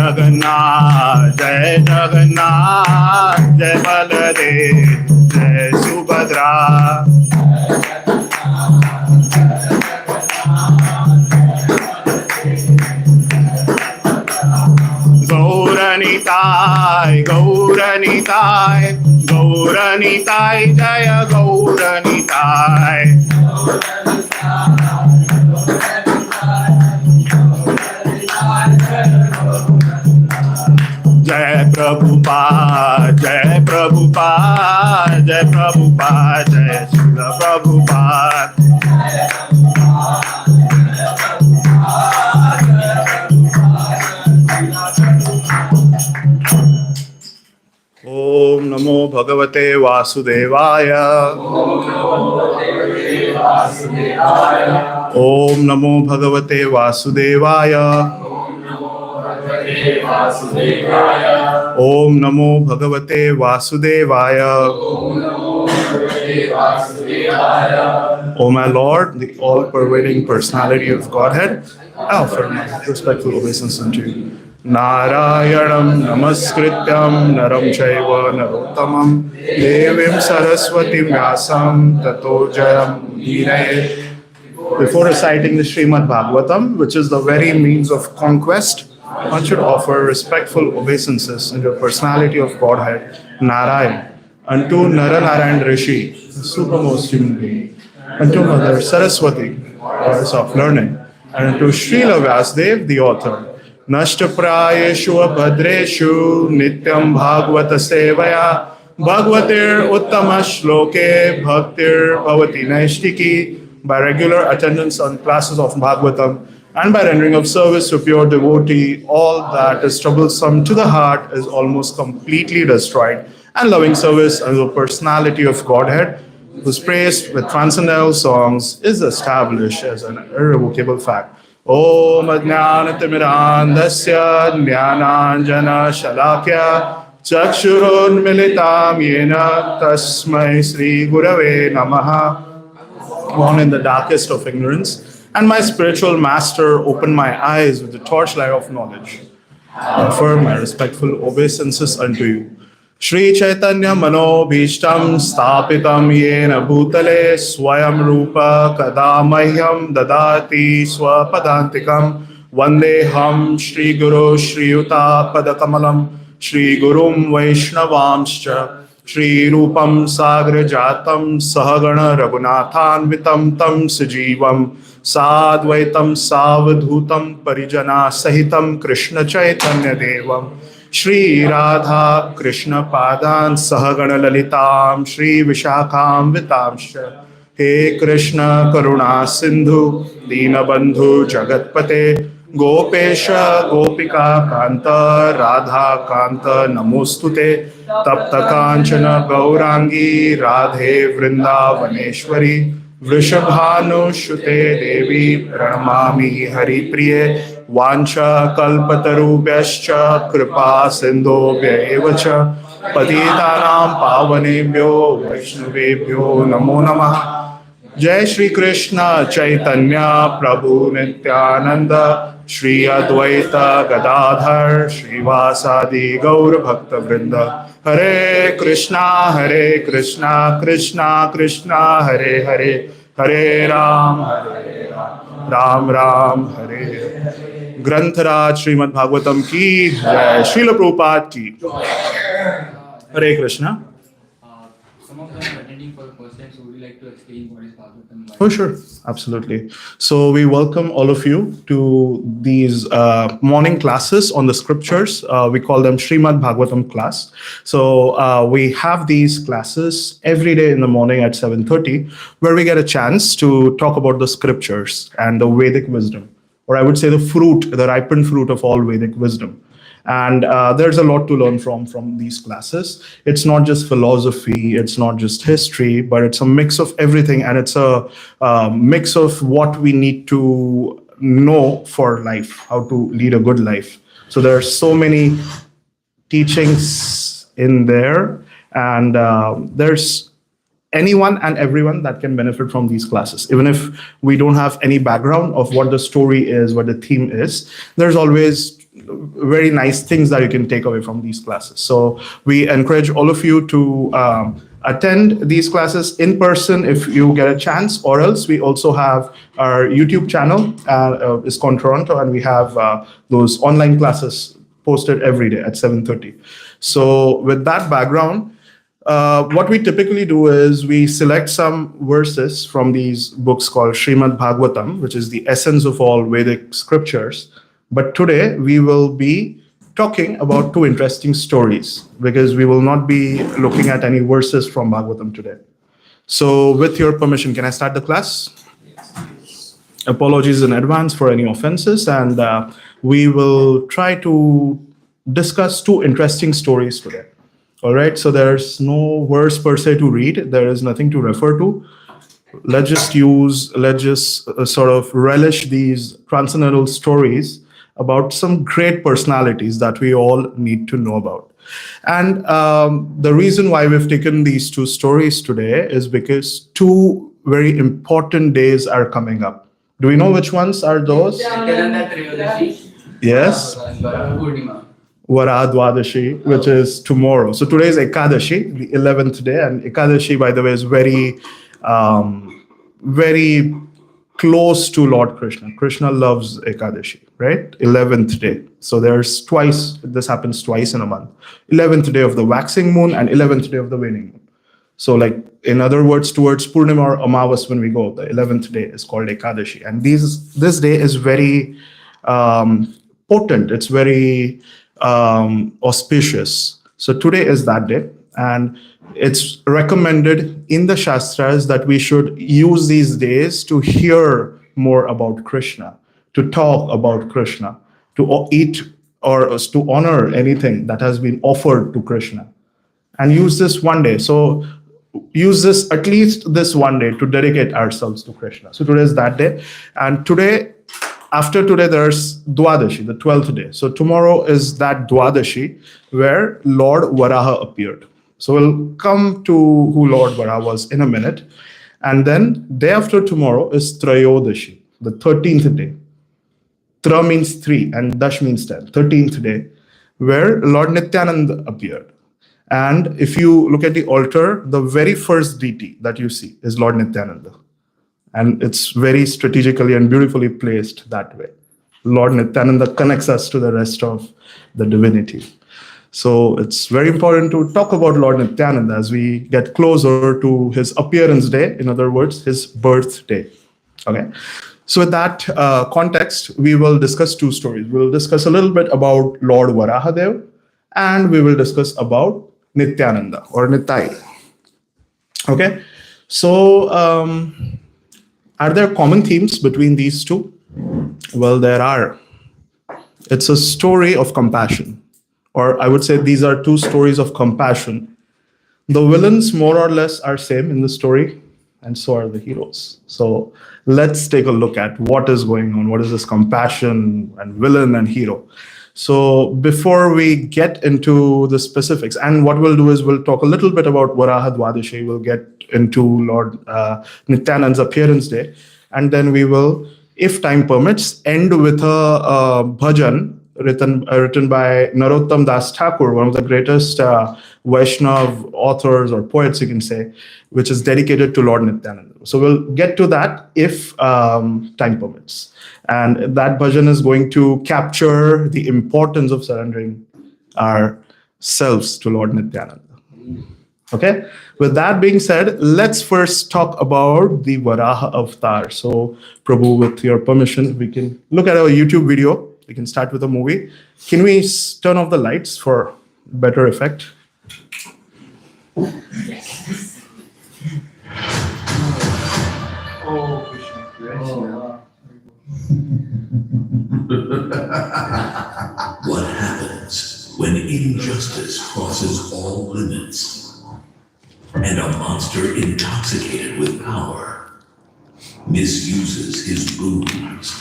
Jagannath, Jai Jagannath, Jai Baladev, Jai Subhadra. Gauranitai, Gauranitai, Gauranitai, Jaya Gauranitai. Jai Prabhupada, Jai Prabhupada, Jai Prabhupada, Jai Srila Prabhupada. Om Namo Bhagavate Vasudevaya. Om Namo Bhagavate Vasudevaya. Om Namo Bhagavate Vasudevaya. O my Lord, the all-pervading personality of Godhead, I offer my respectful obeisance unto you. Narayanam namaskrityam naram chaiva narottamam devim saraswatim vyasam tato jayam udiraye. Before reciting the Srimad Bhagavatam, which is the very means of conquest, one should offer respectful obeisances in the personality of Godhead, Narayan, unto Naranarayan Rishi, the supermost human being, unto Mother Saraswati, goddess of learning, and unto Srila Vyasadev, the author. Nashtaprayeshu abhadreshu nityam bhagavata sevaya bhagavatir uttama shloke bhaktir bhavati naishtiki. By regular attendance on classes of Bhagavatam and by rendering of service to pure devotee, all that is troublesome to the heart is almost completely destroyed, and loving service and the personality of Godhead, whose praise with transcendental songs is established as an irrevocable fact. Om Ajnanatimirandasya Jnananjana Shalakya Chakshurunmilitam Yena Tasmai Sri Gurave Namaha. Born in the darkest of ignorance, and my spiritual master opened my eyes with the torchlight of knowledge. I offer my respectful obeisances unto you. Shri Chaitanya Mano Bhishtam Stapitam Yena Bhutale Swayam Rupa Kadamahyam Dadati Swapadantikam Vandeham Shri Guru Shri Yuta Padakamalam Shri Gurum Vaishnavamscha Shri Rupam Sagra Jatam Sahagana Raghunathanvitam Tam Sajivam Sadvaitam Savadhutam Parijana Sahitam Krishna Chaitanya Devam Shri Radha Krishna Padan Sahagana Lalitam Shri Vishakham Vitamsha. He Krishna Karuna Sindhu Dinabandhu Jagatpate Gopesha Gopika Kanta Radha Kanta Namostute Tapta Kanchana Gaurangi Radhe Vrindavaneshwari Vrishabhanu Shute Devi Pranamami Hari Priye Vancha Kalpatarubhyascha Kripa Sindhobhya Evacha Patitanam Pavanebhyo Vaishnavebhyo Namo Namaha. Jai Shri Krishna Chaitanya Prabhu Nityananda Shri Advaita Gadadhar Srivasadi Gaur Bhakta Vrinda. Hare Krishna Krishna Krishna Hare Hare Hare Ram Ram Ram Hare Hare. Grantharaj Srimad Bhagavatam ki Jai. Srila Prabhupada ki Hare Krishna. Some of them are attending for the first time, so would you like to explain what is Bhagavatam? Oh, sure. Absolutely. So we welcome all of you to these morning classes on the scriptures. We call them Srimad Bhagavatam class. So we have these classes every day in the morning at 7:30, where we get a chance to talk about the scriptures and the Vedic wisdom, or I would say the fruit, the ripened fruit of all Vedic wisdom. And there's a lot to learn from these classes. It's not just philosophy, it's not just history, but it's a mix of everything, and it's a mix of what we need to know for life, how to lead a good life. So there are so many teachings in there, and there's anyone and everyone that can benefit from these classes. Even if we don't have any background of what the story is, what the theme is, there's always very nice things that you can take away from these classes. So we encourage all of you to attend these classes in person if you get a chance, or else we also have our YouTube channel, it's called Toronto, and we have those online classes posted every day at 7:30. So with that background, what we typically do is we select some verses from these books called Srimad Bhagavatam, which is the essence of all Vedic scriptures. But today we will be talking about two interesting stories, because we will not be looking at any verses from Bhagavatam today. So with your permission, can I start the class? Apologies in advance for any offenses, and we will try to discuss two interesting stories today. All right, so there's no verse per se to read, there is nothing to refer to. Let's just sort of relish these transcendental stories about some great personalities that we all need to know about. And the reason why we've taken these two stories today is because two very important days are coming up. Do we know which ones are those? Yes. Varhadev, which is tomorrow. So today is Ekadashi, the 11th day, and Ekadashi, by the way, is very, very close to Lord Krishna. Krishna loves Ekadashi, right? 11th day. So this happens twice in a month. 11th day of the waxing moon and 11th day of the waning moon. So like, in other words, towards Purnima or Amavas when we go, the 11th day is called Ekadashi. And this day is very potent. It's very auspicious. So today is that day, and it's recommended in the Shastras that we should use these days to hear more about Krishna, to talk about Krishna, to eat or to honor anything that has been offered to Krishna, and use this one day. So use this, at least this one day, to dedicate ourselves to Krishna. So today is that day, and after today, there's Dwadashi, the 12th day. So tomorrow is that Dwadashi where Lord Varaha appeared. So we'll come to who Lord Varaha was in a minute. And then day after tomorrow is Trayodashi, the 13th day. Tra means 3 and Dash means 10, 13th day, where Lord Nityananda appeared. And if you look at the altar, the very first deity that you see is Lord Nityananda. And it's very strategically and beautifully placed that way. Lord Nityananda connects us to the rest of the divinity. So it's very important to talk about Lord Nityananda as we get closer to his appearance day, in other words, his birthday. Okay. So with that context, we will discuss two stories. We'll discuss a little bit about Lord Varhadev, and we will discuss about Nityananda or Nitai. Okay. So, are there common themes between these two? Well, there are. It's a story of compassion, or I would say these are two stories of compassion. The villains more or less are same in the story, and so are the heroes. So let's take a look at what is going on. What is this compassion and villain and hero? So before we get into the specifics, and what we'll do is we'll talk a little bit about Varaha Dwadashi. We'll get into Lord Nityananda's appearance day, and then we will, if time permits, end with a bhajan written by Narottam Das Thakur, one of the greatest Vaishnav authors or poets, you can say, which is dedicated to Lord Nityananda. So we'll get to that if time permits. And that bhajan is going to capture the importance of surrendering ourselves to Lord Nityananda. Okay, with that being said, let's first talk about the Varaha avatar. So, Prabhu, with your permission, we can look at our YouTube video. We can start with a movie. Can we turn off the lights for better effect? What happens when injustice crosses all limits and a monster intoxicated with power misuses his boons?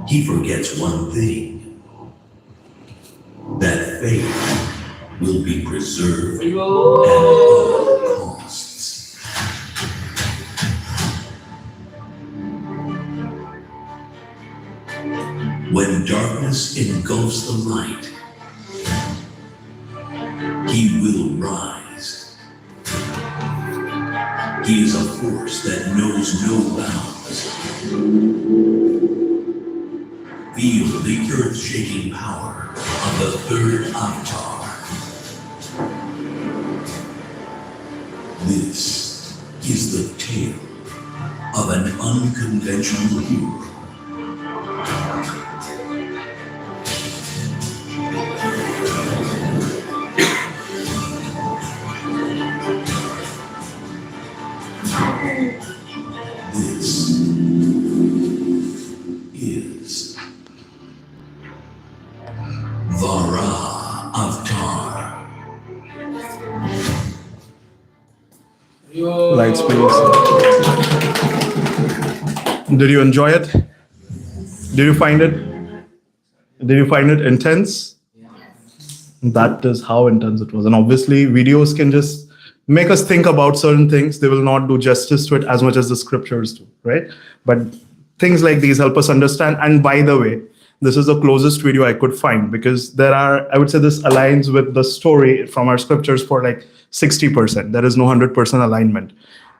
He forgets one thing, that faith will be preserved at all costs. When darkness engulfs the light, he will rise. He is a force that knows no bounds. Feel the earth-shaking power of the third avatar. This is the tale of an unconventional hero. This is Varhadev. Lights, please. Did you enjoy it? Did you find it? Did you find it intense? That is how intense it was. And obviously, videos can just make us think about certain things. They will not do justice to it as much as the scriptures do, right? But things like these help us understand. And by the way, this is the closest video I could find, because there are, I would say this aligns with the story from our scriptures for like 60%. There is no 100% alignment.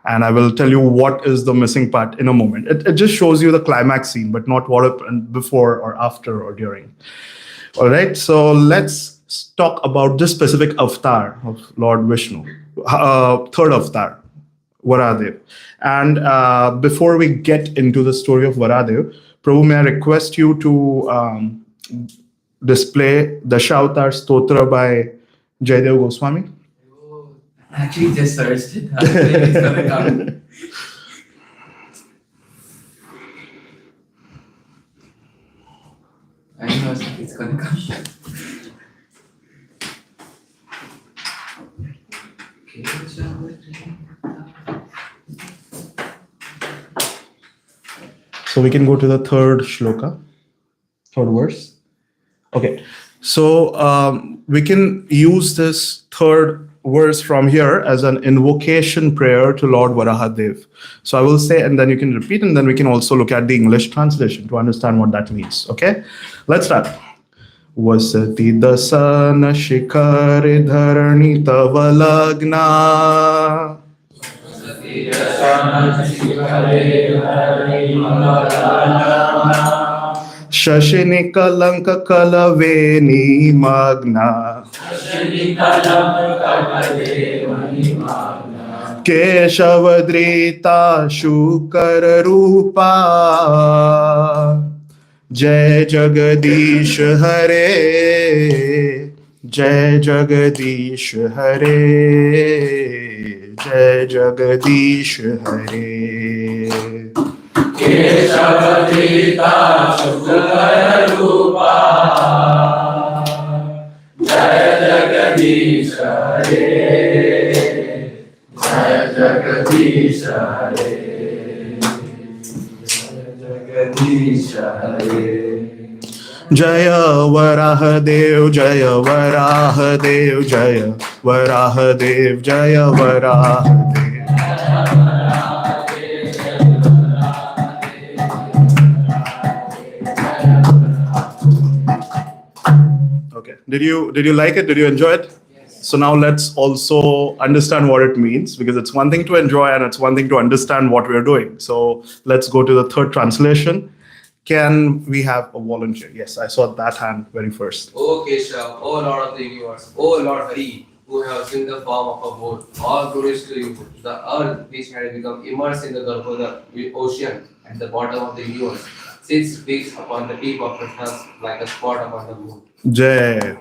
And I will tell you what is the missing part in a moment. It just shows you the climax scene, but not what happened before or after or during. All right, so let's talk about this specific avatar of Lord Vishnu, third avatar, Varhadev. And before we get into the story of Varhadev, Prabhu, may I request you to display the Shavatar Stotra by Jaydev Goswami? I actually just searched it. I think it's gonna come. I know it's gonna come. So we can go to the third shloka, third verse. Okay, so we can use this third verse from here as an invocation prayer to Lord Varhadev. So I will say, and then you can repeat, and then we can also look at the English translation to understand what that means. Okay, let's start. Vasati dasana shikhare dharani tavalagna Shashini kalanka kalaveni magna Keshavadrita shukar rupa Jai Jagadish Hare Jai Jagadish Hare Jai Jagadish Hare Keshavadrita shukar rupa Jaya Jagadish Hare Jaya Jagadish Hare Jagadish Hare Jaya Varhadev Jaya Varhadev Jaya Varhadev Jaya Varhadev. Okay, did you like it? Did you enjoy it? Yes. So now let's also understand what it means, because it's one thing to enjoy and it's one thing to understand what we're doing. So let's go to the third translation. Can we have a volunteer? Yes, I saw that hand very first. O Keshav, O Lord of the universe, O Lord Hari, who have assumed the form of a boat, all glories to you. The earth, which had become immersed in the gulf of the ocean at the bottom of the universe, sits fixed upon the tip of the sun like a spot upon the moon. Jai.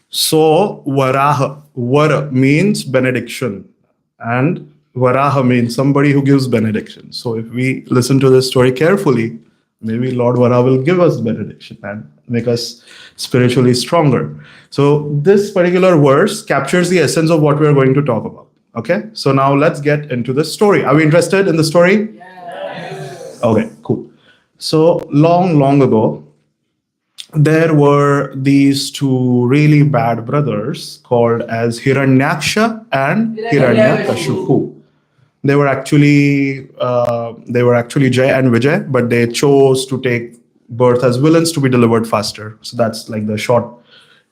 So Varaha, Vara means benediction, and Varaha means somebody who gives benediction. So if we listen to this story carefully, maybe Lord Vara will give us benediction and make us spiritually stronger. So this particular verse captures the essence of what we are going to talk about. Okay, so now let's get into the story. Are we interested in the story? Yes. Okay, cool. So long ago, there were these two really bad brothers called as Hiranyaksha and Hiranyakashipu. they were actually Jay and Vijay, but they chose to take birth as villains to be delivered faster. So that's like the short,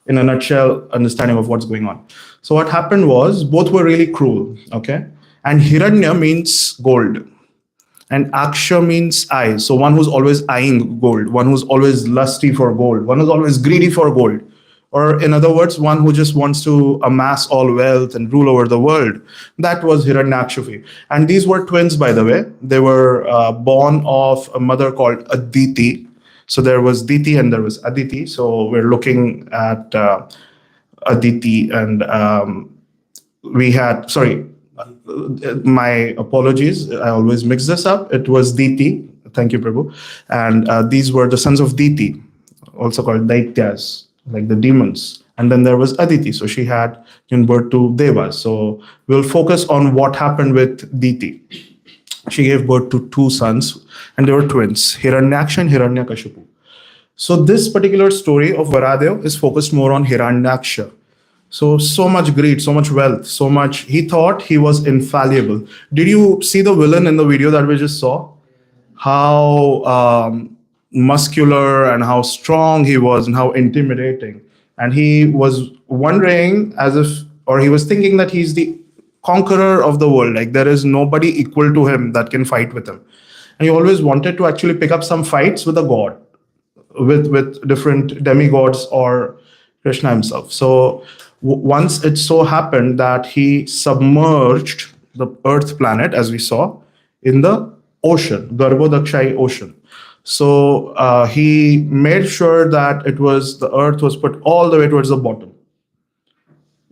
in a nutshell, understanding of what's going on. So what happened was both were really cruel. Okay, and Hiranya means gold, and Aksha means eye. So one who's always eyeing gold, one who's always lusty for gold, one who's always greedy for gold. Or, in other words, one who just wants to amass all wealth and rule over the world. That was Hiranyakshipi. And these were twins, by the way. They were born of a mother called Aditi. So there was Diti and there was Aditi. So we're looking at Aditi, and we had, sorry, my apologies. I always mix this up. It was Diti. Thank you, Prabhu. And these were the sons of Diti, also called Daityas, like the demons. And then there was Aditi. So she had given birth to Devas. So we'll focus on what happened with Diti. She gave birth to two sons, and they were twins, Hiranyaksha and Hiranyakashipu. So this particular story of Varhadev is focused more on Hiranyaksha. So much greed, so much wealth, so much. He thought he was infallible. Did you see the villain in the video that we just saw? How muscular and how strong he was and how intimidating. And he was wondering as if, or he was thinking that he's the conqueror of the world. Like there is nobody equal to him that can fight with him. And he always wanted to actually pick up some fights with a god, with different demigods or Krishna himself. So once it so happened that he submerged the Earth planet, as we saw, in the ocean, Garbhodakshai ocean. So he made sure that the Earth was put all the way towards the bottom.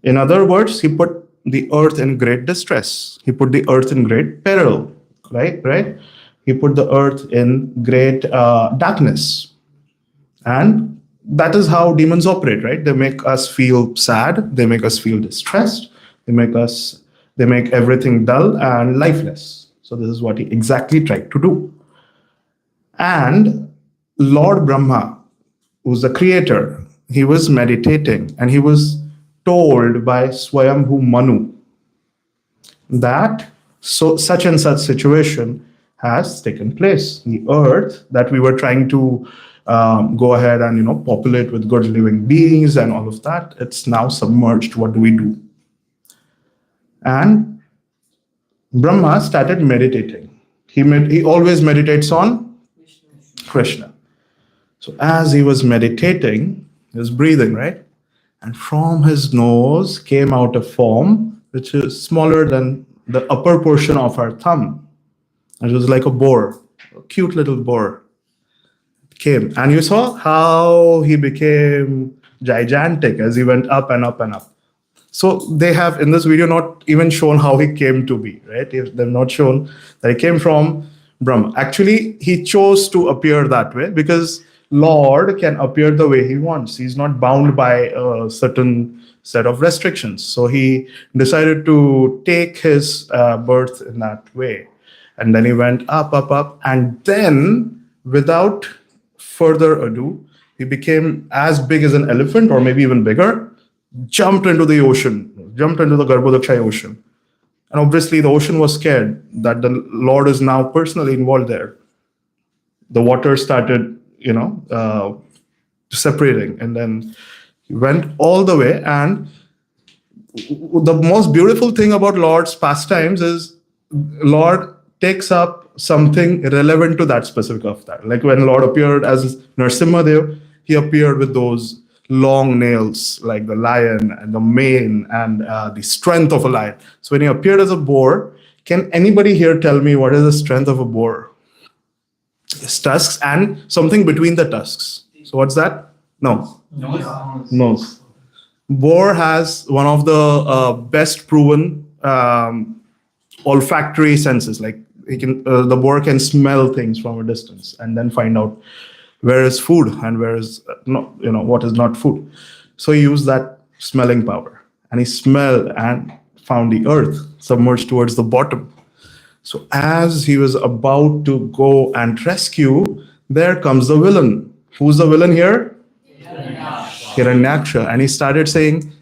In other words, he put the Earth in great distress. He put the Earth in great peril, right? He put the Earth in great darkness. And that is how demons operate, right? They make us feel sad. They make us feel distressed. They make everything dull and lifeless. So this is what he exactly tried to do. And Lord Brahma, who's the creator, he was meditating, and he was told by Swayambhu Manu that such and such situation has taken place. The earth that we were trying to go ahead and populate with good living beings and all of that, it's now submerged. What do we do? And Brahma started meditating. He always meditates on Krishna. So as he was meditating, he was breathing, right? And from his nose came out a form which is smaller than the upper portion of our thumb. It was like a boar, a cute little boar. It came. And you saw how he became gigantic as he went up and up and up. So they have in this video not even shown how he came to be, right? They've not shown that he came from Brahma. Actually, he chose to appear that way because Lord can appear the way he wants. He's not bound by a certain set of restrictions. So he decided to take his birth in that way. And then he went up, up, up. And then, without further ado, he became as big as an elephant or maybe even bigger, jumped into the ocean, jumped into the Garbhodakshai ocean. And obviously the ocean was scared that the Lord is now personally involved there. The water started, separating, and then he went all the way. And the most beautiful thing about Lord's pastimes is Lord takes up something relevant to that specific avatar. Like when Lord appeared as Narasimhadev, he appeared with those long nails, like the lion and the mane and the strength of a lion. So when he appeared as a boar, can anybody here tell me what is the strength of a boar? His tusks and something between the tusks. So what's that? No. Nose. Boar has one of the best proven olfactory senses. Like the boar can smell things from a distance and then find out where is food and where is what is not food. So he used that smelling power, and he smelled and found the earth submerged towards the bottom. So as he was about to go and rescue, there comes the villain. Who's the villain here? Hiranyaksha. And he started saying,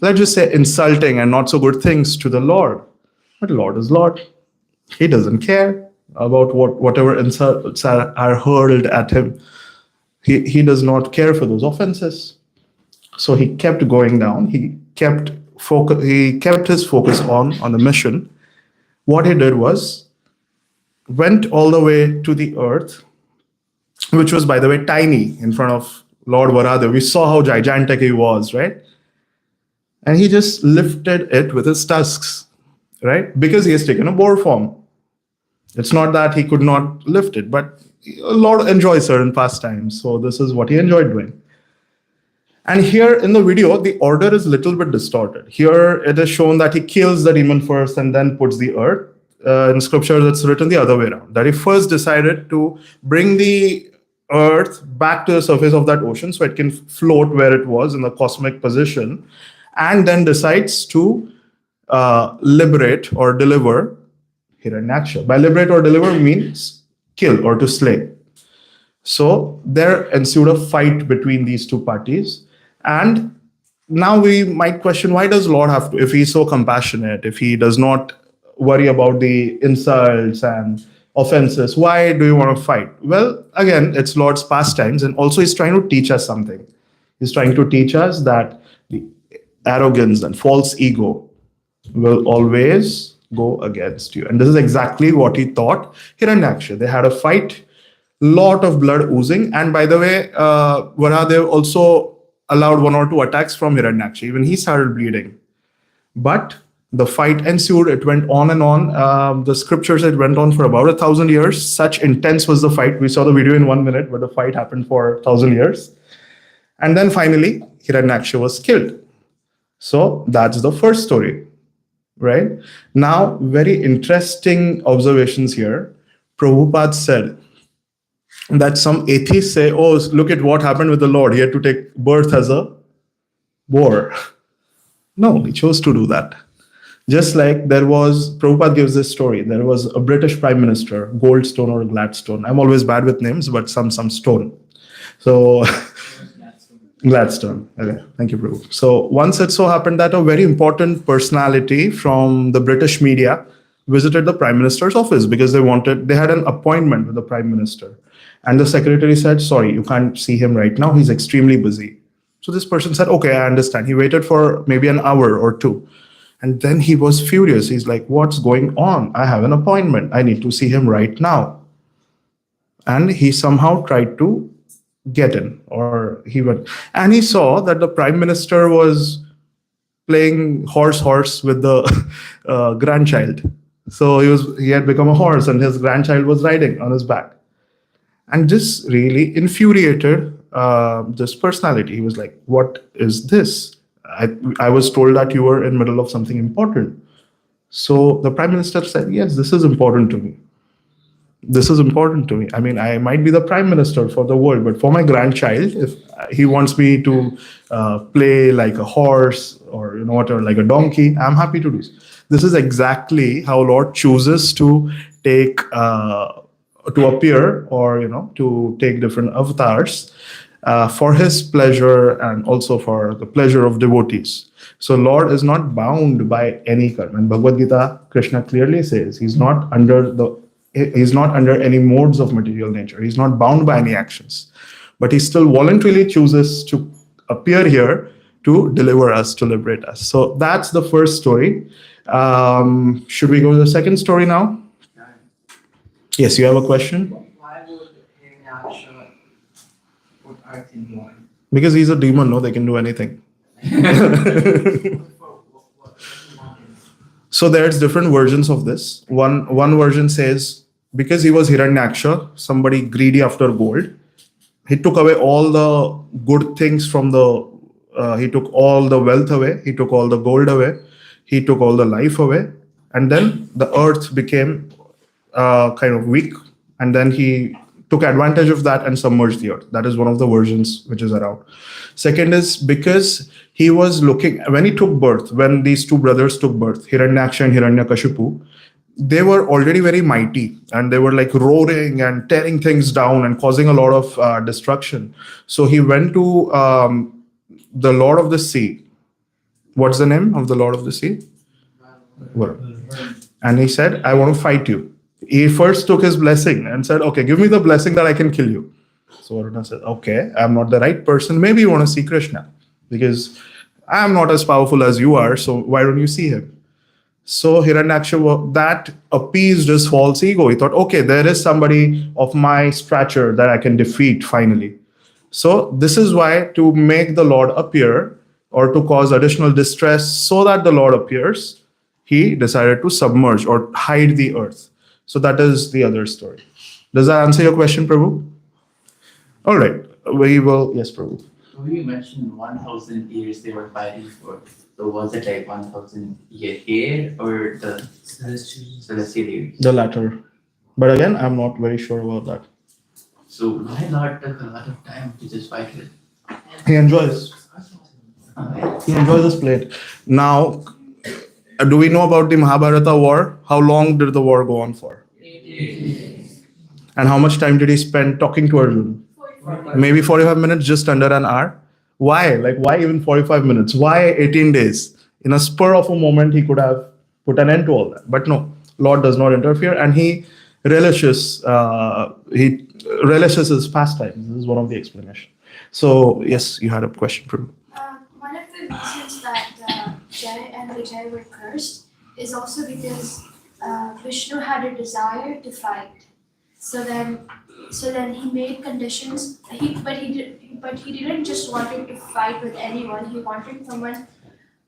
let's just say insulting and not so good things to the Lord. But Lord is Lord. He doesn't care about whatever insults are hurled at him. He does not care for those offenses. So he kept going down. He kept focus. He kept his focus on the mission. What he did was went all the way to the earth, which was, by the way, tiny in front of Lord Varhadev. We saw how gigantic he was, right? And he just lifted it with his tusks, right? Because he has taken a boar form. It's not that he could not lift it, but Lord enjoys certain pastimes. So this is what he enjoyed doing. And here in the video, the order is a little bit distorted. Here it is shown that he kills the demon first and then puts the earth. In scripture, it's written the other way around. That he first decided to bring the earth back to the surface of that ocean so it can float where it was in the cosmic position, and then decides to liberate or deliver Hiranyaksha. By liberate or deliver means kill or to slay. So there ensued a fight between these two parties. And now we might question, why does Lord have to, if he's so compassionate, if he does not worry about the insults and offenses, why do you want to fight? Well, again, it's Lord's pastimes, and also he's trying to teach us something. He's trying to teach us that the arrogance and false ego will always go against you. And this is exactly what he taught Hiranyaksha. They had a fight, lot of blood oozing. And by the way, Varhadev also allowed 1 or 2 attacks from Hiranyaksha. Even he started bleeding. But the fight ensued. It went on and on. The scriptures, it went on for about 1,000 years. Such intense was the fight. We saw the video in 1 minute, but the fight happened for 1,000 years. And then finally, Hiranyaksha was killed. So that's the first story, right? Now, very interesting observations here. Prabhupada said that some atheists say, oh, look at what happened with the Lord. He had to take birth as a boar. No, he chose to do that. Just like there was, Prabhupada gives this story. There was a British Prime Minister, Goldstone or Gladstone. I'm always bad with names, but some stone. So Gladstone. Okay, thank you, Prabhu. So once it so happened that a very important personality from the British media visited the Prime Minister's office because they had an appointment with the Prime Minister. And the secretary said, sorry, you can't see him right now. He's extremely busy. So this person said, okay, I understand. He waited for maybe an hour or 2. And then he was furious. He's like, what's going on? I have an appointment. I need to see him right now. And he somehow tried to get in, or he went. And he saw that the Prime Minister was playing horse with the grandchild. So he had become a horse and his grandchild was riding on his back. And this really infuriated this personality. He was like, what is this? I was told that you were in the middle of something important. So the Prime Minister said, yes, this is important to me. This is important to me. I mean, I might be the Prime Minister for the world, but for my grandchild, if he wants me to play like a horse or or like a donkey, I'm happy to do this. This is exactly how Lord chooses to take to appear or to take different avatars for his pleasure and also for the pleasure of devotees. So Lord is not bound by any karma. In Bhagavad Gita, Krishna clearly says he's not under any modes of material nature. He's not bound by any actions. But he still voluntarily chooses to appear here to deliver us, to liberate us. So that's the first story. Should we go to the second story now? Yes, you have a question? Why would Hiranyaksha put earth in joy? Because he's a demon, no? They can do anything. So there's different versions of this. One version says, because he was Hiranyaksha, somebody greedy after gold, he took away all the good things from he took all the wealth away, he took all the gold away, he took all the life away, and then the earth became kind of weak, and then he took advantage of that and submerged the earth. That is one of the versions which is around. Second is because he was looking, when he took birth, when these two brothers took birth, Hiranyaksha and Hiranyakashipu, they were already very mighty and they were like roaring and tearing things down and causing a lot of destruction. So he went to the Lord of the Sea. What's the name of the Lord of the Sea? Varun. And he said, I want to fight you. He first took his blessing and said, okay, give me the blessing that I can kill you. So Arjuna said, okay, I'm not the right person. Maybe you want to see Krishna because I'm not as powerful as you are. So why don't you see him? So Hiranyaksha, that appeased his false ego. He thought, okay, there is somebody of my stature that I can defeat finally. So this is why, to make the Lord appear or to cause additional distress so that the Lord appears, he decided to submerge or hide the earth. So that is the other story. Does that answer your question, Prabhu? All right. We will, yes, Prabhu. So you mentioned 1,000 years they were fighting for. So was it like 1,000 year here or the celestial years? The latter. But again, I'm not very sure about that. So why Lord took a lot of time to just fight it? He enjoys. He enjoys this plate. Now, do we know about the Mahabharata war? How long did the war go on for? 8 years. And how much time did he spend talking to Arjuna? Maybe 45 minutes, just under an hour. Why? Like, why even 45 minutes? Why 18 days? In a spur of a moment, he could have put an end to all that. But no, Lord does not interfere, and he relishes his pastimes. This is one of the explanations. So, yes, you had a question, Prabhu. One of the reasons that Jai and Vijay were cursed is also because Vishnu had a desire to fight. So then he made conditions. But he didn't just wanted to fight with anyone. He wanted someone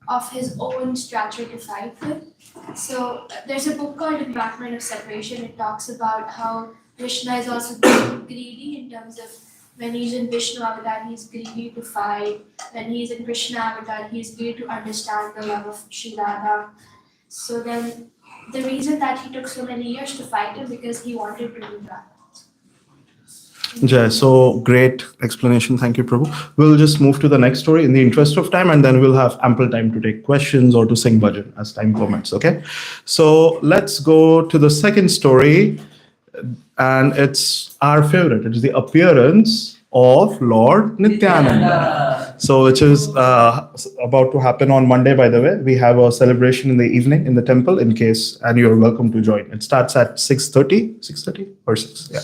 of his own stature to fight with. So there's a book called Embarrassment of Separation. It talks about how Krishna is also greedy in terms of when he's in Vishnu avatar, he's greedy to fight. When he's in Krishna avatar, he's greedy to understand the love of Sri Radha. So then the reason that he took so many years to fight him because he wanted to do that. Jai, so great explanation. Thank you, Prabhu. We'll just move to the next story in the interest of time, and then we'll have ample time to take questions or to sing bhajan as time permits, okay? So let's go to the second story, and it's our favorite. It is the appearance of Lord Nityananda. So which is about to happen on Monday, by the way. We have a celebration in the evening in the temple in case, and you're welcome to join. It starts at 6:30 or 6, yeah.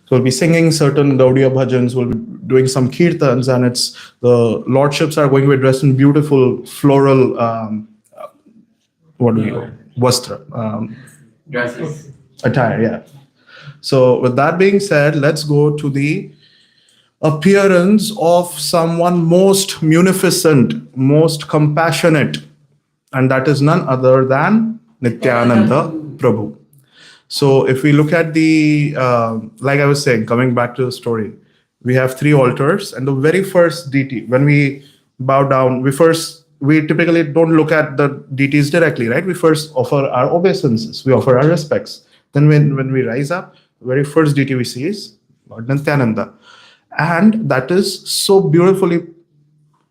So we'll be singing certain Gaudiya bhajans, we'll be doing some kirtans, and it's the lordships are going to be dressed in beautiful floral, vastra, Dresses. attire, yeah. So with that being said, let's go to the appearance of someone most munificent, most compassionate, and that is none other than Nityananda Prabhu. So if we look at the, like I was saying, coming back to the story, we have 3 altars, and the very first deity, when we bow down, we typically don't look at the deities directly, right? We first offer our obeisances, we offer our respects. Then when we rise up, the very first deity we see is Lord Nityananda. And that is so beautifully,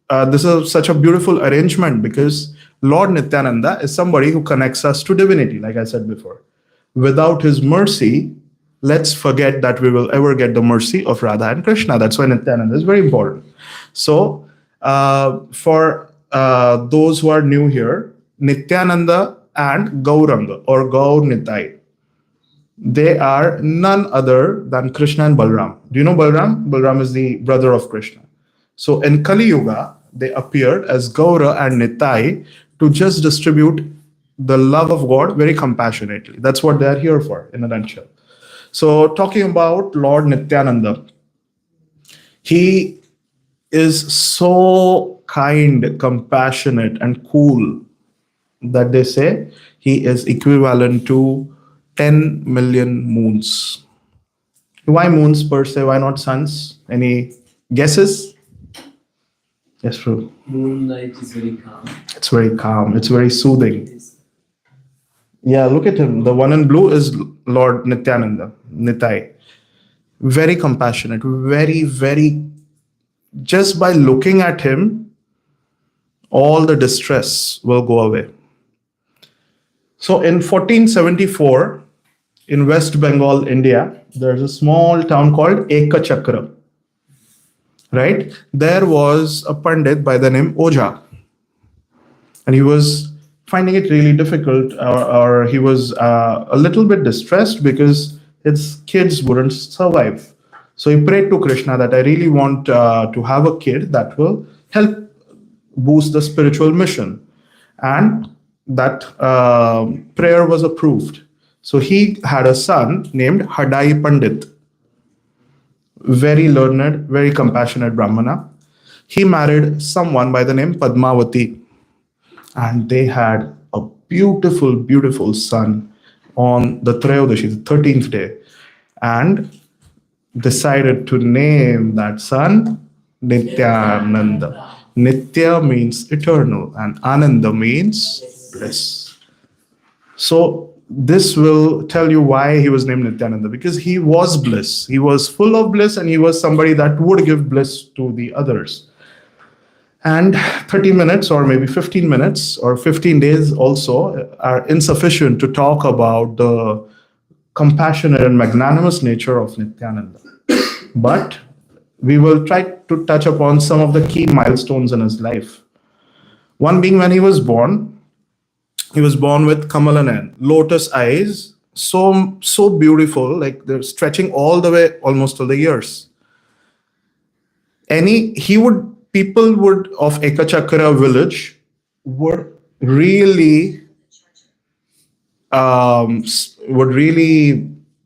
this is such a beautiful arrangement because Lord Nityananda is somebody who connects us to divinity, like I said before. Without his mercy, let's forget that we will ever get the mercy of Radha and Krishna. That's why Nityananda is very important. So, for those who are new here, Nityananda and Gauranga or Gaur Nitai, they are none other than Krishna and Balram. Do you know Balram? Balram is the brother of Krishna. So in Kali Yuga, they appeared as Gaura and Nitai to just distribute the love of God very compassionately. That's what they are here for, in a nutshell. So talking about Lord Nityananda, he is so kind, compassionate, and cool that they say he is equivalent to 10 million moons. Why moons per se? Why not suns? Any guesses? Yes, true. Moonlight is very calm. It's very calm. It's very soothing. Yeah, look at him. The one in blue is Lord Nityananda, Nitai. Very compassionate, very, just by looking at him, all the distress will go away. So in 1474, in West Bengal, India, there's a small town called Ekachakra. Right? There was a Pandit by the name Oja. And he was finding it really difficult, or he was a little bit distressed because his kids wouldn't survive. So he prayed to Krishna that I really want to have a kid that will help boost the spiritual mission. And that prayer was approved. So he had a son named Hadai Pandit, very learned, very compassionate Brahmana. He married someone by the name Padmavati, and they had a beautiful, beautiful son on the Trayodashi, the 13th day, and decided to name that son Nityananda. Nitya means eternal, and Ananda means bliss. So this will tell you why he was named Nityananda, because he was bliss. He was full of bliss, and he was somebody that would give bliss to the others. And 30 minutes or maybe 15 minutes or 15 days also are insufficient to talk about the compassionate and magnanimous nature of Nityananda. But we will try to touch upon some of the key milestones in his life. One being when he was born with Kamalanan, lotus eyes, so beautiful, like they're stretching all the way almost to the ears. People would of Ekachakra village would really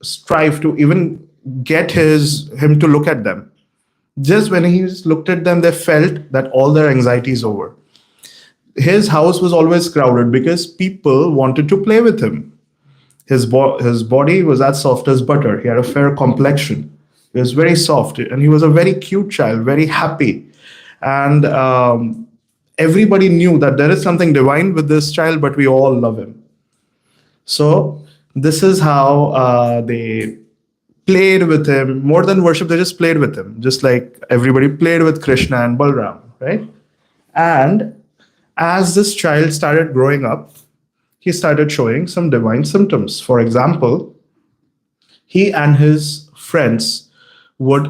strive to even get him to look at them. Just when he looked at them, they felt that all their anxiety is over. His house was always crowded because people wanted to play with him. His body was as soft as butter. He had a fair complexion. He was very soft, and he was a very cute child, very happy. And everybody knew that there is something divine with this child, but we all love him. So this is how they played with him. More than worship, they just played with him, just like everybody played with Krishna and Balram, right? And as this child started growing up, he started showing some divine symptoms. For example, he and his friends would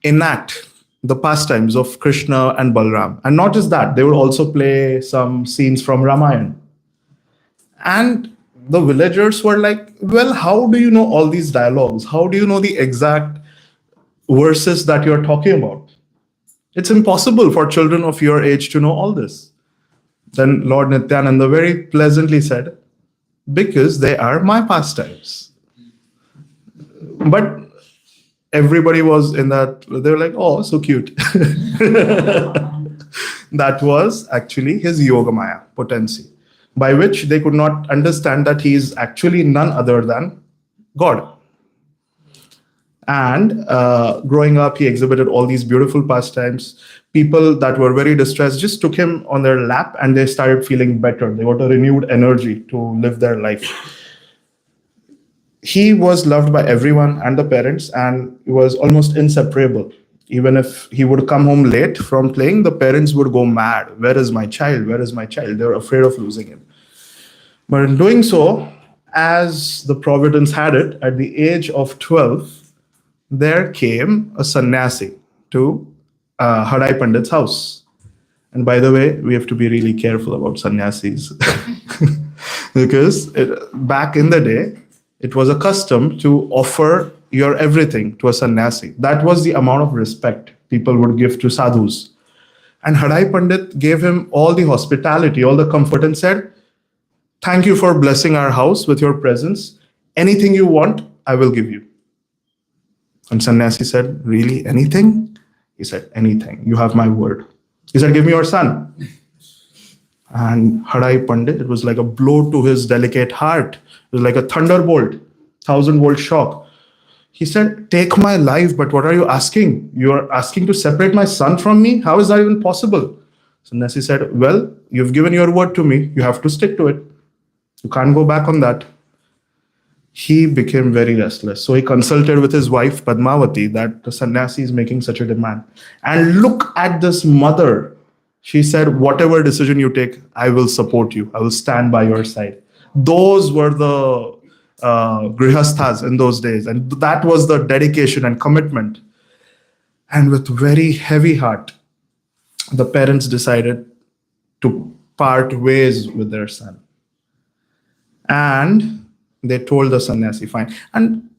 enact the pastimes of Krishna and Balram. And not just that, they would also play some scenes from Ramayana. And the villagers were like, well, how do you know all these dialogues? How do you know the exact verses that you're talking about? It's impossible for children of your age to know all this. Then Lord Nityananda very pleasantly said, because they are my pastimes. But everybody was in that, they were like, oh, so cute. That was actually his Yogamaya potency, by which they could not understand that he is actually none other than God. And growing up, he exhibited all these beautiful pastimes. People that were very distressed just took him on their lap and they started feeling better. They got a renewed energy to live their life. He was loved by everyone and the parents, and he was almost inseparable. Even if he would come home late from playing, the parents would go mad. Where is my child? Where is my child? They were afraid of losing him. But in doing so, as the providence had it, at the age of 12, there came a sannyasi to Hadai Pandit's house. And by the way, we have to be really careful about sannyasis because back in the day, it was a custom to offer your everything to a sannyasi. That was the amount of respect people would give to sadhus. And Hadai Pandit gave him all the hospitality, all the comfort, and said, thank you for blessing our house with your presence. Anything you want, I will give you. And sannyasi said, really, anything? He said, anything. You have my word. He said, give me your son. And Hadai Pandit, it was like a blow to his delicate heart. It was like a thunderbolt, 1,000-volt shock. He said, take my life, but what are you asking? You are asking to separate my son from me? How is that even possible? Sannyasi said, well, you've given your word to me. You have to stick to it. You can't go back on that. He became very restless. So he consulted with his wife, Padmavati, that the sannyasi is making such a demand. And look at this mother. She said, whatever decision you take, I will support you. I will stand by your side. Those were the grihasthas in those days. And that was the dedication and commitment. And with very heavy heart, the parents decided to part ways with their son. And they told the sannyasi, fine. And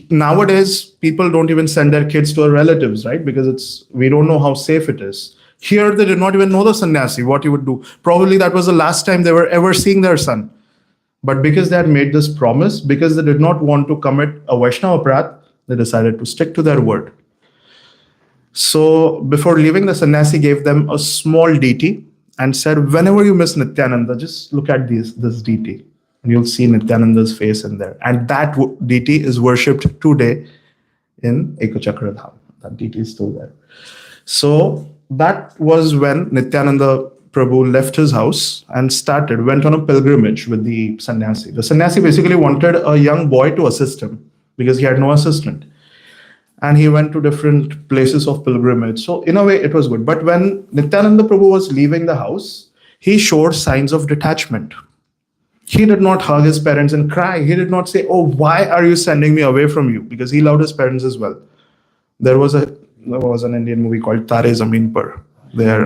nowadays, people don't even send their kids to their relatives, right? Because we don't know how safe it is. Here, they did not even know the sannyasi, what he would do. Probably that was the last time they were ever seeing their son. But because they had made this promise, because they did not want to commit a Vaishnava aparadh, they decided to stick to their word. So before leaving, the sannyasi gave them a small deity and said, whenever you miss Nityananda, just look at this deity. And you'll see Nityananda's face in there. And that deity is worshipped today in Ekachakra Dham. That deity is still there. So that was when Nityananda Prabhu left his house and went on a pilgrimage with the sannyasi. The sannyasi basically wanted a young boy to assist him because he had no assistant. And he went to different places of pilgrimage. So in a way, it was good. But when Nityananda Prabhu was leaving the house, he showed signs of detachment. He did not hug his parents and cry. He did not say, oh, why are you sending me away from you? Because he loved his parents as well. There was an Indian movie called Tare Zameen Par. There,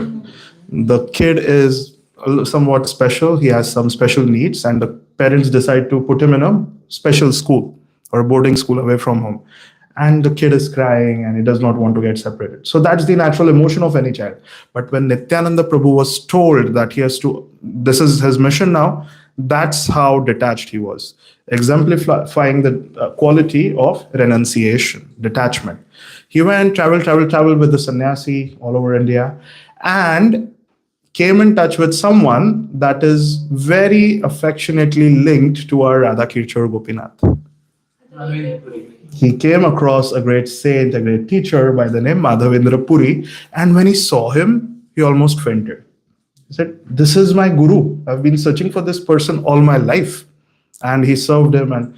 the kid is somewhat special. He has some special needs, and the parents decide to put him in a special school or a boarding school away from home. And the kid is crying and he does not want to get separated. So that's the natural emotion of any child. But when Nityananda Prabhu was told that this is his mission now, that's how detached he was, exemplifying the quality of renunciation, detachment. He went, traveled with the sannyasi all over India, and came in touch with someone that is very affectionately linked to our Radhakirti Gopinath. He came across a great saint, a great teacher by the name Madhavendra Puri, and when he saw him, he almost fainted. He said, this is my guru. I've been searching for this person all my life. And he served him and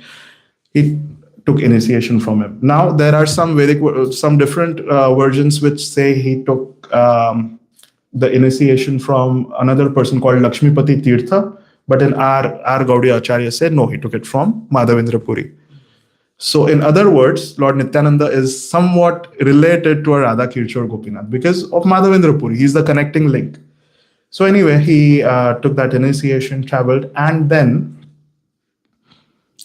he took initiation from him. Now, there are some different versions which say he took the initiation from another person called Lakshmipati Tirtha, but in our Gaudiya Acharya said, no, he took it from Madhavendra Puri. So in other words, Lord Nityananda is somewhat related to our Radhakirti or Gopinath because of Madhavendra Puri. He's the connecting link. So anyway, he took that initiation, traveled, and then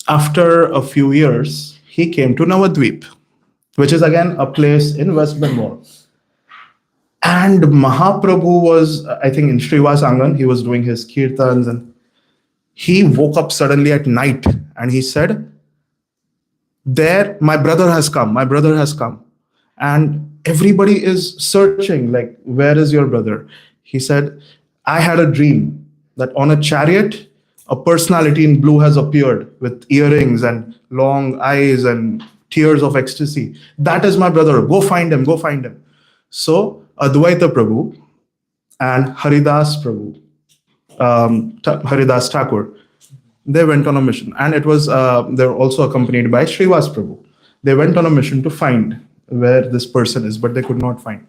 after a few years, he came to Navadvip, which is again a place in West Bengal. And Mahaprabhu was, I think, in Srivas Angan, he was doing his kirtans, and he woke up suddenly at night and he said, there, my brother has come. And everybody is searching, like, where is your brother? He said, I had a dream that on a chariot, a personality in blue has appeared with earrings and long eyes and tears of ecstasy. That is my brother. Go find him. So Advaita Prabhu and Haridas Prabhu, Haridas Thakur, they went on a mission. And it was, they were also accompanied by Srivas Prabhu. They went on a mission to find where this person is, but they could not find.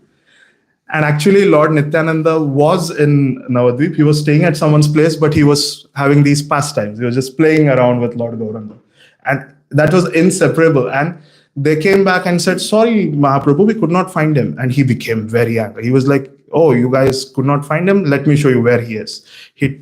And actually, Lord Nityananda was in Navadvip. He was staying at someone's place, but he was having these pastimes. He was just playing around with Lord Gauranga. And that was inseparable. And they came back and said, sorry, Mahaprabhu, we could not find him. And he became very angry. He was like, oh, you guys could not find him? Let me show you where he is. He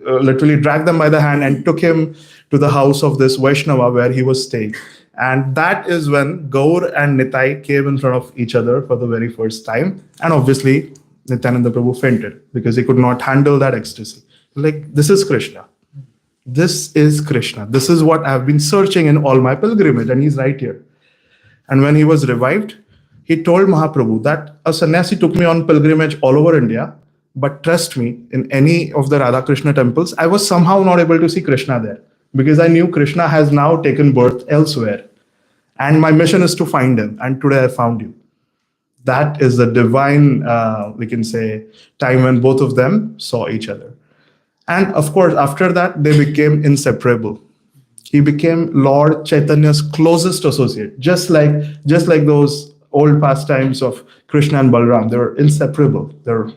literally dragged them by the hand and took him to the house of this Vaishnava where he was staying. And that is when Gaur and Nitai came in front of each other for the very first time. And obviously, Nityananda Prabhu fainted because he could not handle that ecstasy. Like, this is Krishna. This is Krishna. This is what I've been searching in all my pilgrimage. And he's right here. And when he was revived, he told Mahaprabhu that a sannyasi took me on pilgrimage all over India. But trust me, in any of the Radha Krishna temples, I was somehow not able to see Krishna there. Because I knew Krishna has now taken birth elsewhere. And my mission is to find him. And today I found you. That is the divine, we can say, time when both of them saw each other. And of course, after that, they became inseparable. He became Lord Chaitanya's closest associate. Just like those old pastimes of Krishna and Balram. They were inseparable. They were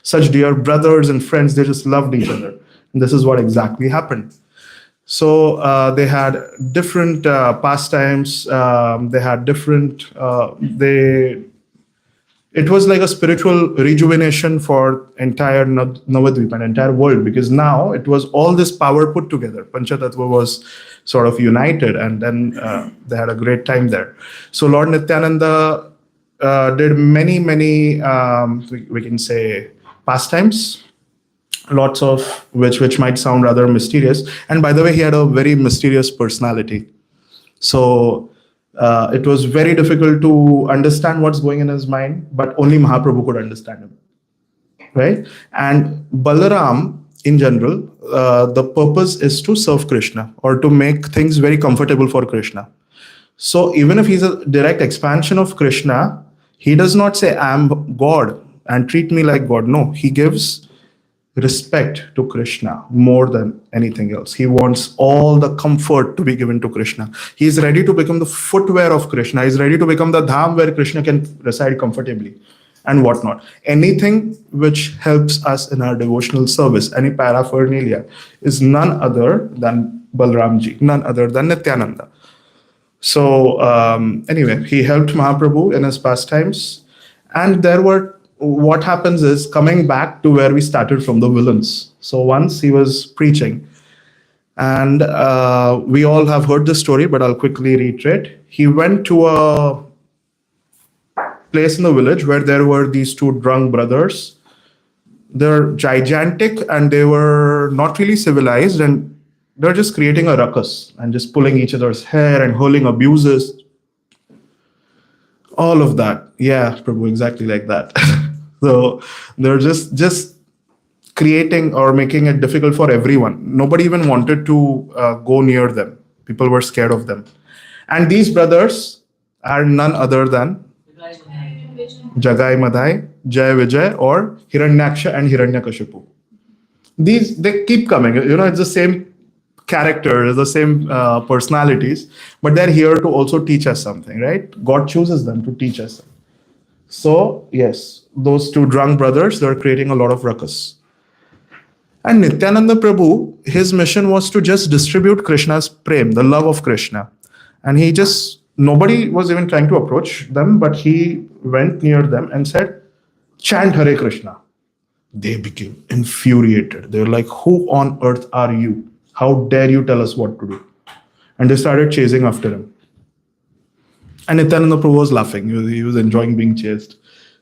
such dear brothers and friends. They just loved each other. And this is what exactly happened. So they had different pastimes. They had different. it was like a spiritual rejuvenation for entire Navadvip and entire world, because now it was all this power put together. Panchatattva was sort of united, and then they had a great time there. So Lord Nityananda did many, we can say, pastimes, lots of which might sound rather mysterious. And by the way, he had a very mysterious personality. So it was very difficult to understand what's going in his mind, but only Mahaprabhu could understand him, right? And Balaram, in general, the purpose is to serve Krishna or to make things very comfortable for Krishna. So even if he's a direct expansion of Krishna, he does not say, I'm God and treat me like God. No, he gives respect to Krishna more than anything else. He wants all the comfort to be given to Krishna. He is ready to become the footwear of Krishna. He is ready to become the dham where Krishna can reside comfortably and whatnot. Anything which helps us in our devotional service, any paraphernalia, is none other than Balramji, none other than Nityananda. So anyway, he helped Mahaprabhu in his pastimes, and there were, what happens is, coming back to where we started from, the villains. So once he was preaching, and we all have heard the story, but I'll quickly reiterate. He went to a place in the village where there were these two drunk brothers. They're gigantic and they were not really civilized, and they're just creating a ruckus and just pulling each other's hair and hurling abuses. All of that. Yeah, Prabhu, exactly like that. So they're just creating or making it difficult for everyone. Nobody even wanted to go near them. People were scared of them. And these brothers are none other than Jagai Madhai, Jai Vijay, or Hiranyaksha and Hiranyakashipu. They keep coming. It's the same character, the same personalities, but they're here to also teach us something, right? God chooses them to teach us. So yes, those two drunk brothers, they're creating a lot of ruckus. And Nityananda Prabhu, his mission was to just distribute Krishna's prem, the love of Krishna. And nobody was even trying to approach them, but he went near them and said, chant Hare Krishna. They became infuriated. They were like, who on earth are you? How dare you tell us what to do? And they started chasing after him. And Nityananda Prabhu was laughing. He was enjoying being chased.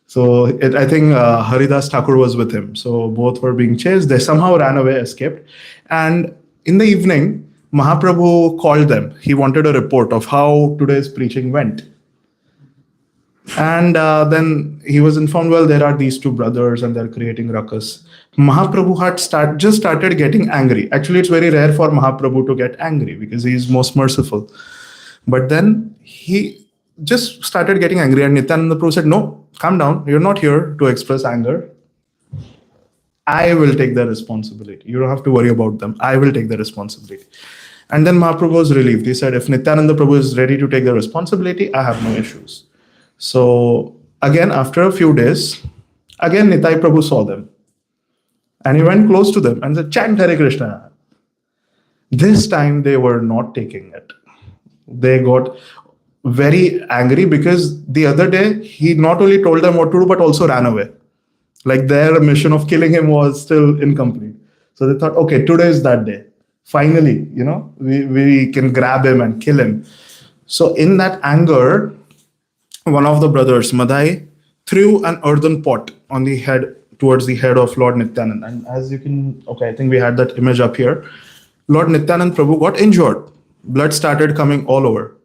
So I think Haridas Thakur was with him. So both were being chased. They somehow ran away, escaped. And in the evening, Mahaprabhu called them. He wanted a report of how today's preaching went. And then he was informed, well, there are these two brothers and they're creating ruckus. Mahaprabhu had just started getting angry. Actually, it's very rare for Mahaprabhu to get angry because he is most merciful. But then he just started getting angry, and Nityananda Prabhu said, no, calm down. You're not here to express anger. I will take the responsibility. You don't have to worry about them. I will take the responsibility. And then Mahaprabhu was relieved. He said, if Nityananda Prabhu is ready to take the responsibility, I have no issues. So again, after a few days, again Nitai Prabhu saw them. And he went close to them and said, chant Hare Krishna. This time they were not taking it. They got very angry because the other day he not only told them what to do, but also ran away. Like their mission of killing him was still incomplete. So they thought, okay, today is that day. Finally, we can grab him and kill him. So in that anger, one of the brothers, Madhai, threw an earthen pot on the head, towards the head of Lord Nityanand. And as you can, I think we had that image up here. Lord Nityanand Prabhu got injured. Blood started coming all over.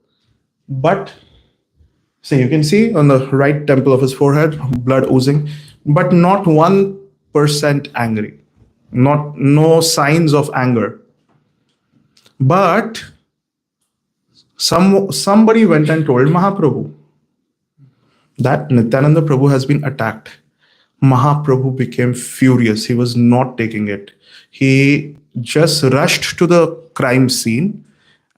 But, you can see on the right temple of his forehead, blood oozing, but not 1% angry. No signs of anger. But somebody went and told Mahaprabhu that Nityananda Prabhu has been attacked. Mahaprabhu became furious. He was not taking it. He just rushed to the crime scene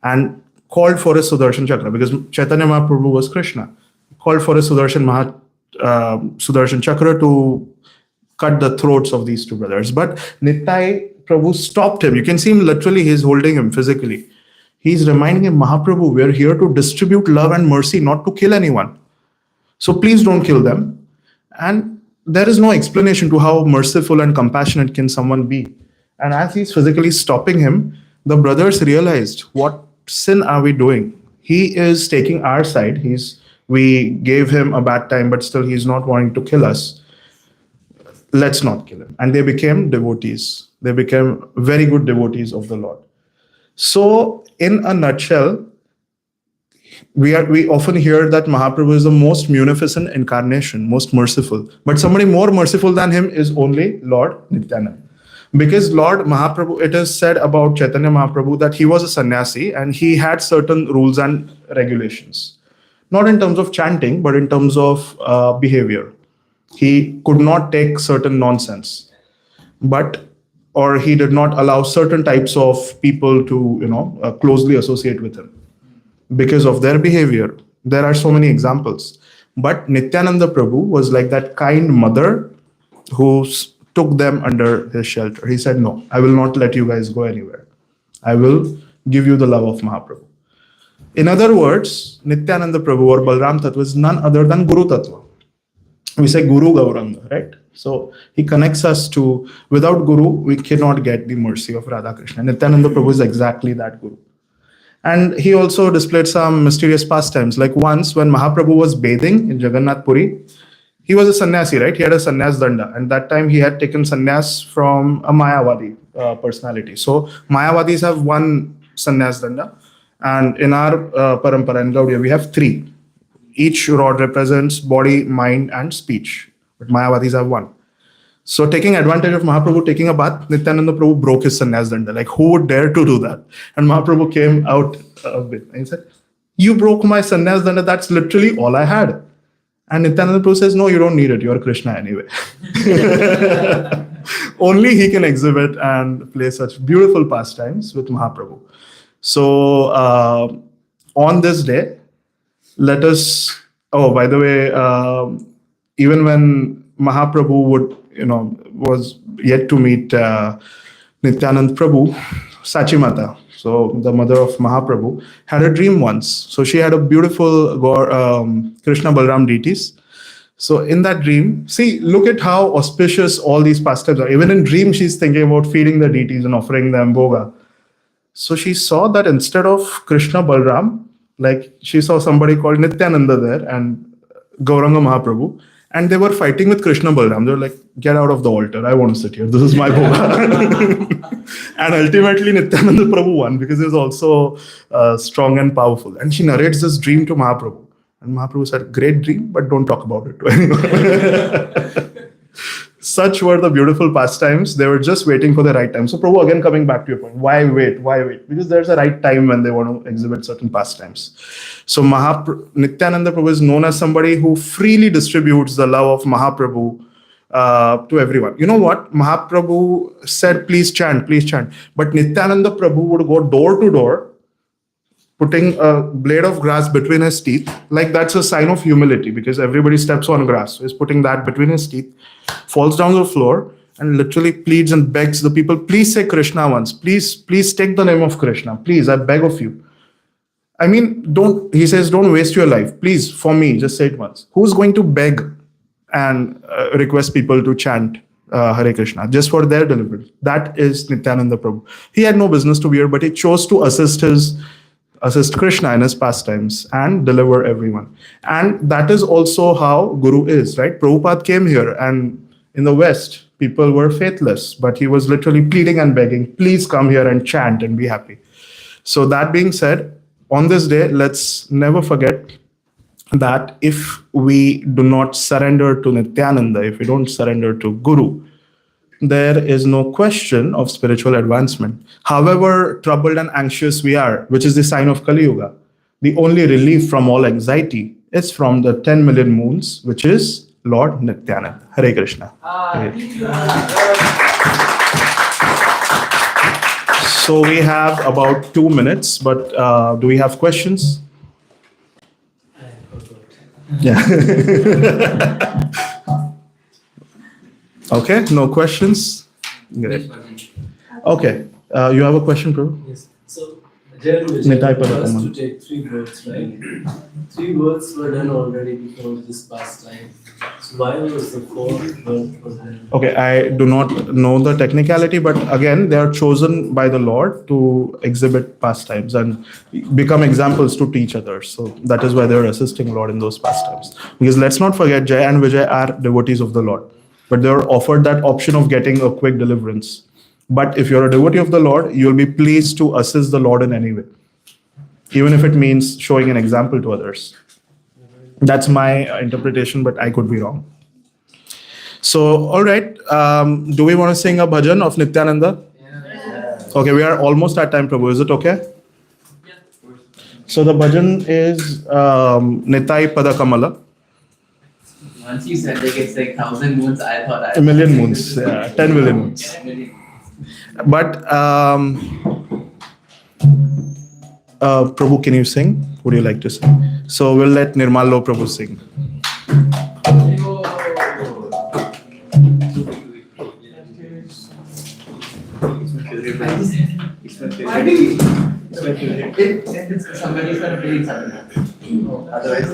and called for a Sudarshan Chakra, because Chaitanya Mahaprabhu was Krishna. He called for a Sudarshan Chakra to cut the throats of these two brothers. But Nitai Prabhu stopped him. You can see him literally, he's holding him physically. He's reminding him, Mahaprabhu, we're here to distribute love and mercy, not to kill anyone. So please don't kill them. And there is no explanation to how merciful and compassionate can someone be. And as he's physically stopping him, the brothers realized, what sin are we doing? He is taking our side. We gave him a bad time, but still he's not wanting to kill us. Let's not kill him. And they became devotees. They became very good devotees of the Lord. So, in a nutshell, we often hear that Mahaprabhu is the most munificent incarnation, most merciful. But somebody more merciful than him is only Lord Nityananda. Because Lord Mahaprabhu, it is said about Chaitanya Mahaprabhu that he was a sannyasi and he had certain rules and regulations. Not in terms of chanting, but in terms of behavior. He could not take certain nonsense. Or he did not allow certain types of people to, closely associate with him because of their behavior. There are so many examples. But Nityananda Prabhu was like that kind mother who took them under his shelter. He said, no, I will not let you guys go anywhere. I will give you the love of Mahaprabhu. In other words, Nityananda Prabhu or Balram Tattva is none other than Guru Tattva. We say Guru Gauranga, right? So he connects us to, without Guru, we cannot get the mercy of Radha Krishna. Nityananda Prabhu is exactly that Guru. And he also displayed some mysterious pastimes. Like once when Mahaprabhu was bathing in Jagannath Puri, he was a sannyasi, right? He had a sannyas danda. And that time he had taken sannyas from a Mayavadi personality. So Mayavadis have one sannyas danda. And in our parampara in Gaudiya, we have three. Each rod represents body, mind, and speech. But Mayavadis have one. So taking advantage of Mahaprabhu taking a bath, Nityananda Prabhu broke his sannyas danda. Like, who would dare to do that? And Mahaprabhu came out a bit and he said, you broke my sannyas danda, that's literally all I had. And Nityananda Prabhu says, no, you don't need it. You're Krishna anyway. Only he can exhibit and play such beautiful pastimes with Mahaprabhu. So on this day, let us, by the way, even when Mahaprabhu was yet to meet Nityanand Prabhu, Sachimata, so the mother of Mahaprabhu, had a dream once. So she had a beautiful Krishna Balram deities. So in that dream, see, look at how auspicious all these pastimes are. Even in dream, she's thinking about feeding the deities and offering them bhoga. So she saw that instead of Krishna Balram, like she saw somebody called Nityananda there and Gauranga Mahaprabhu, and they were fighting with Krishna Balram. They were like, get out of the altar. I want to sit here. This is my bhoga. And ultimately Nityananda Prabhu won because he was also strong and powerful. And she narrates this dream to Mahaprabhu. And Mahaprabhu said, great dream, but don't talk about it to anyone. Such were the beautiful pastimes. They were just waiting for the right time. So Prabhu, again coming back to your point, why wait? Why wait? Because there's a right time when they want to exhibit certain pastimes. So Nityananda Prabhu is known as somebody who freely distributes the love of Mahaprabhu to everyone. You know what? Mahaprabhu said, please chant, please chant. But Nityananda Prabhu would go door to door, putting a blade of grass between his teeth. Like that's a sign of humility because everybody steps on grass. So he's putting that between his teeth, falls down to the floor and literally pleads and begs the people, please say Krishna once. Please take the name of Krishna. Please, I beg of you. I mean, he says, don't waste your life. Please, for me, just say it once. Who's going to beg and request people to chant Hare Krishna just for their deliverance? That is Nityananda Prabhu. He had no business to be here, but he chose to assist Krishna in his pastimes and deliver everyone. And that is also how Guru is, right? Prabhupada came here and in the West, people were faithless, but he was literally pleading and begging, please come here and chant and be happy. So that being said, on this day, let's never forget that if we do not surrender to Nityananda, if we don't surrender to Guru, there is no question of spiritual advancement. However troubled and anxious we are, which is the sign of Kali Yuga, the only relief from all anxiety is from the 10 million moons, which is Lord Nityananda. Hare Krishna. So we have about 2 minutes, but do we have questions? Yeah. Okay, no questions? Great. Okay, you have a question, Prabhu? Yes. So Nitai Pada has Kamala. to take 3 births, right? 3 births were done already before this pastime. So why was the 4th birth was done? Okay, I do not know the technicality, but again, they are chosen by the Lord to exhibit pastimes and become examples to teach others. So that is why they are assisting Lord in those pastimes. Because let's not forget, Jay and Vijay are devotees of the Lord, but they are offered that option of getting a quick deliverance. But if you're a devotee of the Lord, you'll be pleased to assist the Lord in any way, even if it means showing an example to others. That's my interpretation, but I could be wrong. So, all right. Do we want to sing a bhajan of Nityananda? Okay, we are almost at time, Prabhu. Is it okay? So the bhajan is Nitai Pada Kamala. Once you said like it's like 1,000 moons, I thought I A million moons, 10 million moons. But Prabhu, can you sing? Would you like to sing? So we'll let Nirmalo Prabhu sing. Somebody's gonna believe something. Otherwise,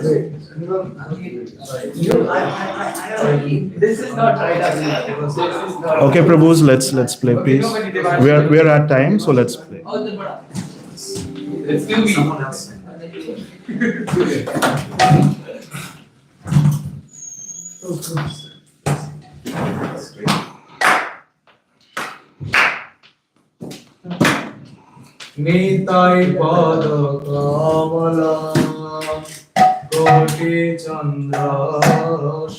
this is not right up. This is not. Okay, Prabhus, let's play, please. We are at time, so let's play. Let's do Someone else. Nitai পদ কমলা কোটি চন্দ্র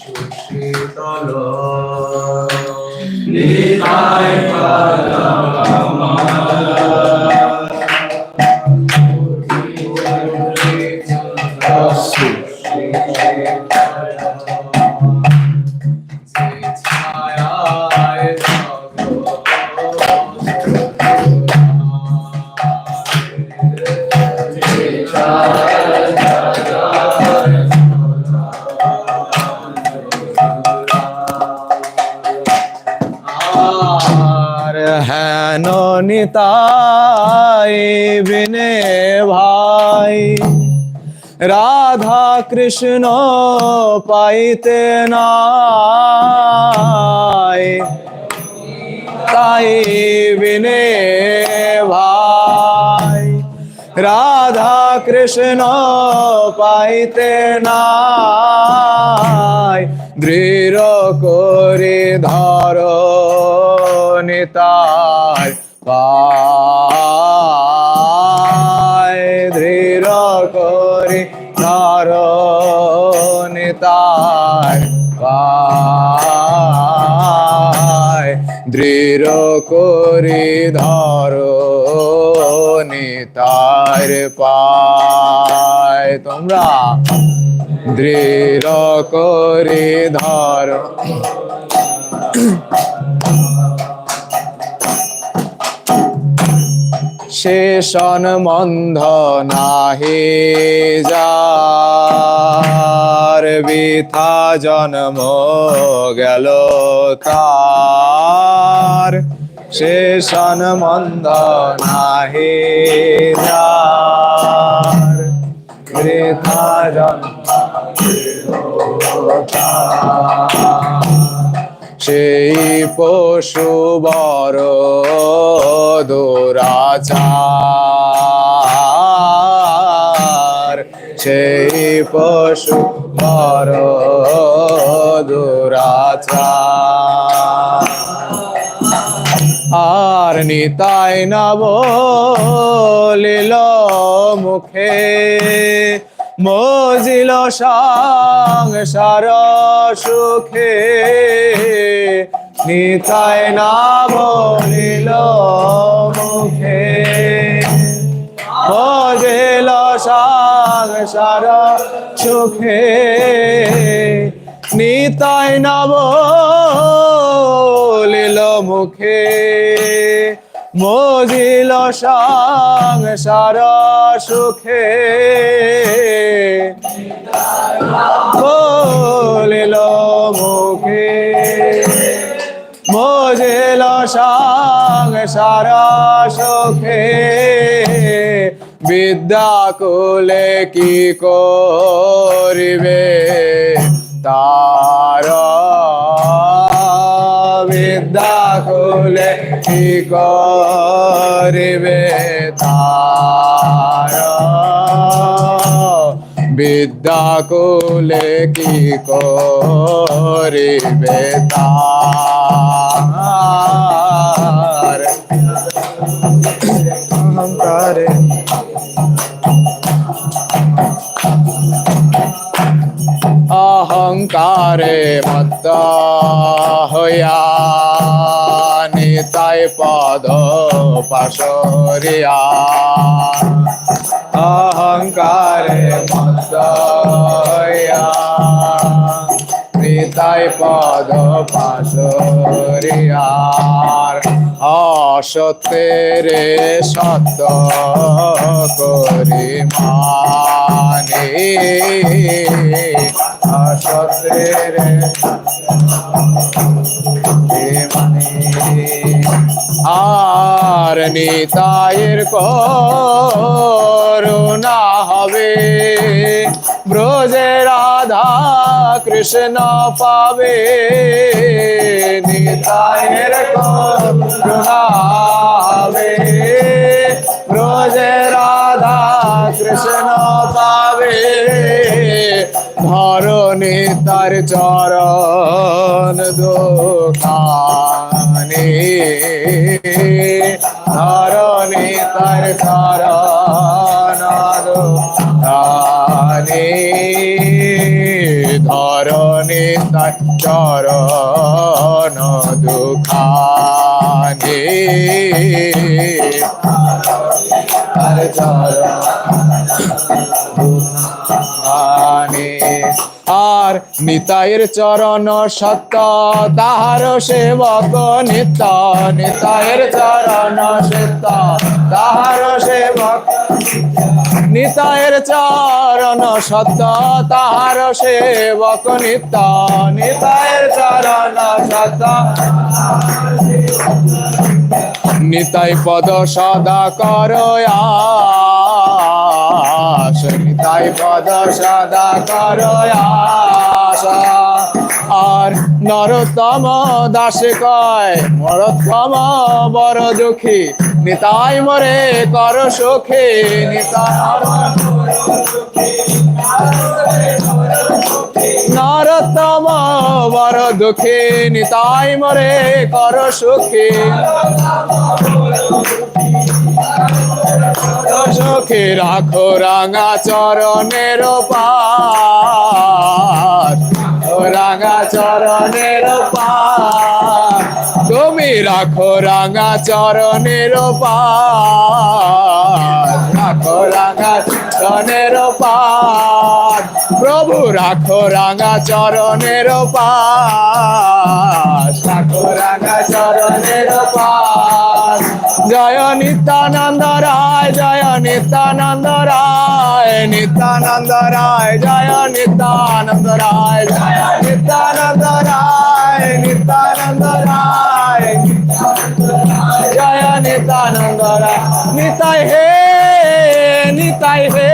সুশীতল নিতাই পদ কমলা কোটি চন্দ্র সুশীতল ছায়ায় হেন নিতাই বিনে ভাই রাধা কৃষ্ণ পাইতে নাই তাই বিনে ভাই রাধা কৃষ্ণ পাইতে নাই দৃঢ় করে ধর নিতাই পায় দৃঢ় করে ধর নিতাই পায় দৃঢ় করে ধর নিতাই পায় তোমরা দৃঢ় করে ধর শেষন মন্ধ নাহি যার বৃথা জন্ম গেল তার শেষন মন্ধ নাহি যার বৃথা জন্ম সেই পশু বড় দুরাচার সেই পশু বড় দুরাচার আর নিতাই না বলিল মুখে মজিল সংসার সুখে নিতাই না বলিল মুখে মজিল সংসার সুখে নিতাই না বলিল মুখে মজিল সংসার সুখে বলিল মুখে মজিল সংসার সুখে বিদ্যা কুলে কি করিবে তার বিদ্যা কুলে কি করিবে তার বিদ্যা কুলে কি করিবে তার অহংকারে অহংকারে মত্ত হইয়া নিতাই পদ পাশরিয়া অহংকারে মত্ত হইয়া নিতাই পদ পাশরিয়ার অসত্যের সত্য করি মানে অসত্যের আর নিতাইয়ের করুণা হবে ব্রজে রাধা কৃষ্ণ পাবে নিতাইয়ের করুণা হবে ব্রজে রাধা কৃষ্ণ পাবে ধরণী তার চরণ দোকানে ধরণী তার চরণ দোকানে ধরণী তার চরণ দোকানে তার চরণ আর নিতাইয়ের চরণ সত্য তাহার সেবক নিত্য নিতাইয়ের চরণ সত্য তাহার সেবক নিতাইয়ের চরণ সত্য তাহার সেবক নিত্য নিতাইয়ের চরণ সত্য নিতাই পদ সদা করয়াস নিতাই পদ সদা করয়াস আর নরোত্তম দাসে কয় নরোত্তম বড় দুঃখী নিতাই মরে কর সুখী নিতাই নরোত্তম বড় দুঃখী নিতাই মরে কর সুখী সুখী রাখো রাঙা চরণের পাশ রাঙা চরণের পাশ তুমি রাখো রাঙা চরণের পাশ রাখো রাঙা চরণের পাশ প্রভু রাখো রাঙা চরণের পাশ রাখো রাঙা চরণের পাশ জয় নিত্যানন্দ রায় জয় নিত্যানন্দ রায় নিত্যানন্দ রায় জয় নিত্যানন্দ রায় জয় নিত্যানন্দ রায় নিত্যানন্দ রায় জয় নিত্যানন্দ রায় নিতাই হে নিতাই হে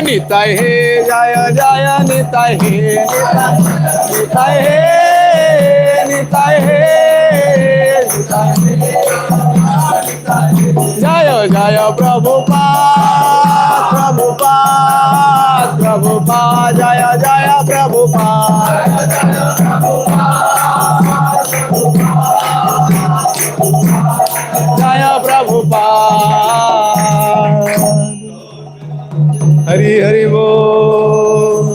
নিতাই হে জয় জয় নিতাই হে নিতাই হে নিতাই হে জয় জয় প্রভুপাদ প্রভুপাদ প্রভুপাদ জয় জয় প্রভুপাদ জয় প্রভুপাদ হরি হরি बोल।